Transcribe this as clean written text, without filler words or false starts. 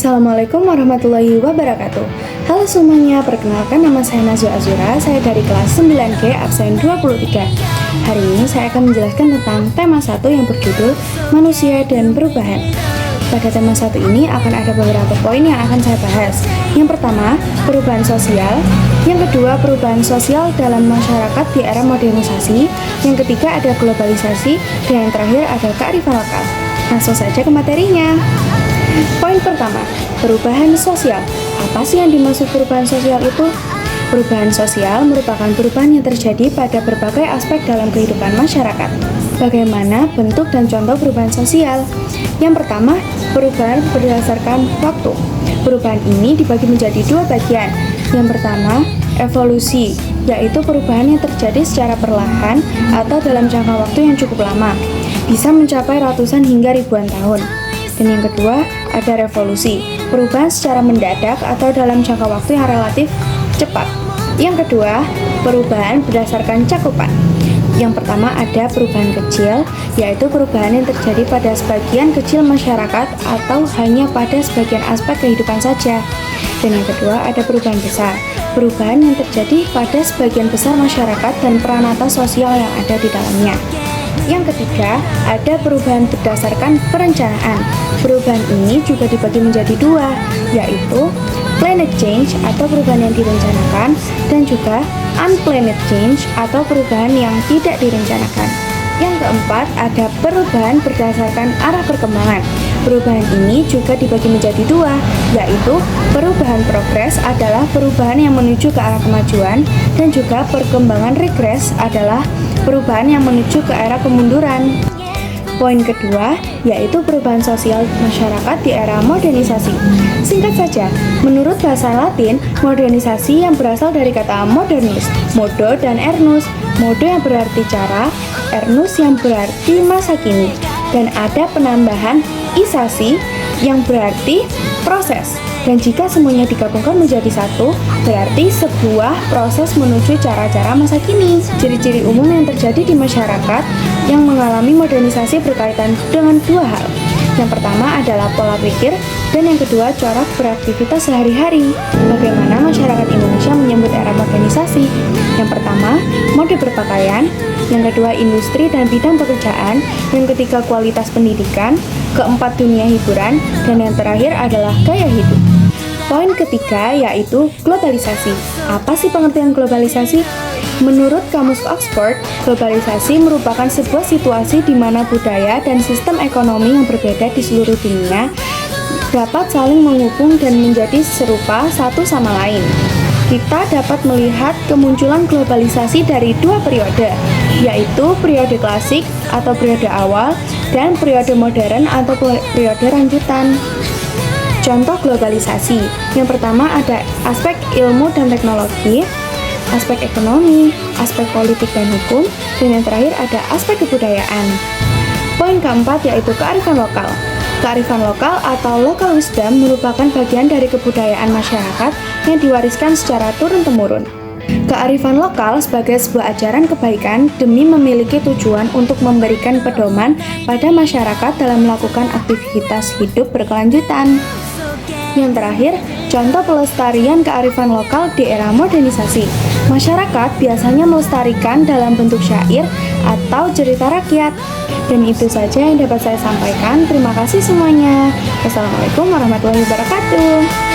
Assalamualaikum warahmatullahi wabarakatuh. Halo semuanya, perkenalkan nama saya Nazwa Azura. Saya dari kelas 9G absen 23. Hari ini saya akan menjelaskan tentang tema 1 yang berjudul Manusia dan Perubahan. Pada tema 1 ini akan ada beberapa poin yang akan saya bahas. Yang pertama, perubahan sosial. Yang kedua, perubahan sosial dalam masyarakat di era modernisasi. Yang ketiga, ada globalisasi. Dan yang terakhir, ada kearifan lokal. Langsung saja ke materinya. Poin pertama, perubahan sosial. Apa sih yang dimaksud perubahan sosial itu? Perubahan sosial merupakan perubahan yang terjadi pada berbagai aspek dalam kehidupan masyarakat. Bagaimana bentuk dan contoh perubahan sosial? Yang pertama, perubahan berdasarkan waktu. Perubahan ini dibagi menjadi dua bagian. Yang pertama, evolusi, yaitu perubahan yang terjadi secara perlahan atau dalam jangka waktu yang cukup lama, bisa mencapai ratusan hingga ribuan tahun. Dan yang kedua, ada revolusi, perubahan secara mendadak atau dalam jangka waktu yang relatif cepat. Yang kedua, perubahan berdasarkan cakupan. Yang pertama ada perubahan kecil, yaitu perubahan yang terjadi pada sebagian kecil masyarakat atau hanya pada sebagian aspek kehidupan saja. Dan yang kedua ada perubahan besar, perubahan yang terjadi pada sebagian besar masyarakat dan peranata sosial yang ada di dalamnya. Yang ketiga, ada perubahan berdasarkan perencanaan. Perubahan ini juga dibagi menjadi dua, yaitu planned change atau perubahan yang direncanakan dan juga unplanned change atau perubahan yang tidak direncanakan. Yang keempat, ada perubahan berdasarkan arah perkembangan. Perubahan ini juga dibagi menjadi dua, yaitu perubahan progres adalah perubahan yang menuju ke arah kemajuan dan juga perkembangan regres adalah perubahan yang menuju ke arah kemunduran. Poin kedua, yaitu perubahan sosial masyarakat di era modernisasi. Singkat saja, menurut bahasa Latin, modernisasi yang berasal dari kata modernus, modo dan ernus. Modo yang berarti cara, ernus yang berarti masa kini. Dan ada penambahan isasi yang berarti proses. Dan jika semuanya digabungkan menjadi satu, berarti sebuah proses menuju cara-cara masa kini. Ciri-ciri umum yang terjadi di masyarakat yang mengalami modernisasi berkaitan dengan dua hal. Yang pertama adalah pola pikir, dan yang kedua corak beraktivitas sehari-hari. Bagaimana masyarakat Indonesia menyambut era modernisasi? Yang pertama, mode berpakaian. Yang kedua, industri dan bidang pekerjaan. Yang ketiga, kualitas pendidikan. Keempat, dunia hiburan. Dan yang terakhir adalah gaya hidup. Poin ketiga yaitu globalisasi. Apa sih pengertian globalisasi? Menurut Kamus Oxford, globalisasi merupakan sebuah situasi di mana budaya dan sistem ekonomi yang berbeda di seluruh dunia dapat saling menghubung dan menjadi serupa satu sama lain. Kita dapat melihat kemunculan globalisasi dari dua periode, yaitu periode klasik atau periode awal dan periode modern atau periode lanjutan. Contoh globalisasi, yang pertama ada aspek ilmu dan teknologi, aspek ekonomi, aspek politik dan hukum, dan yang terakhir ada aspek kebudayaan. Poin keempat yaitu kearifan lokal. Kearifan lokal atau local wisdom merupakan bagian dari kebudayaan masyarakat yang diwariskan secara turun-temurun. Kearifan lokal sebagai sebuah ajaran kebaikan demi memiliki tujuan untuk memberikan pedoman pada masyarakat dalam melakukan aktivitas hidup berkelanjutan. Yang terakhir, contoh pelestarian kearifan lokal di era modernisasi. Masyarakat biasanya melestarikan dalam bentuk syair atau cerita rakyat. Dan itu saja yang dapat saya sampaikan. Terima kasih semuanya. Wassalamualaikum warahmatullahi wabarakatuh.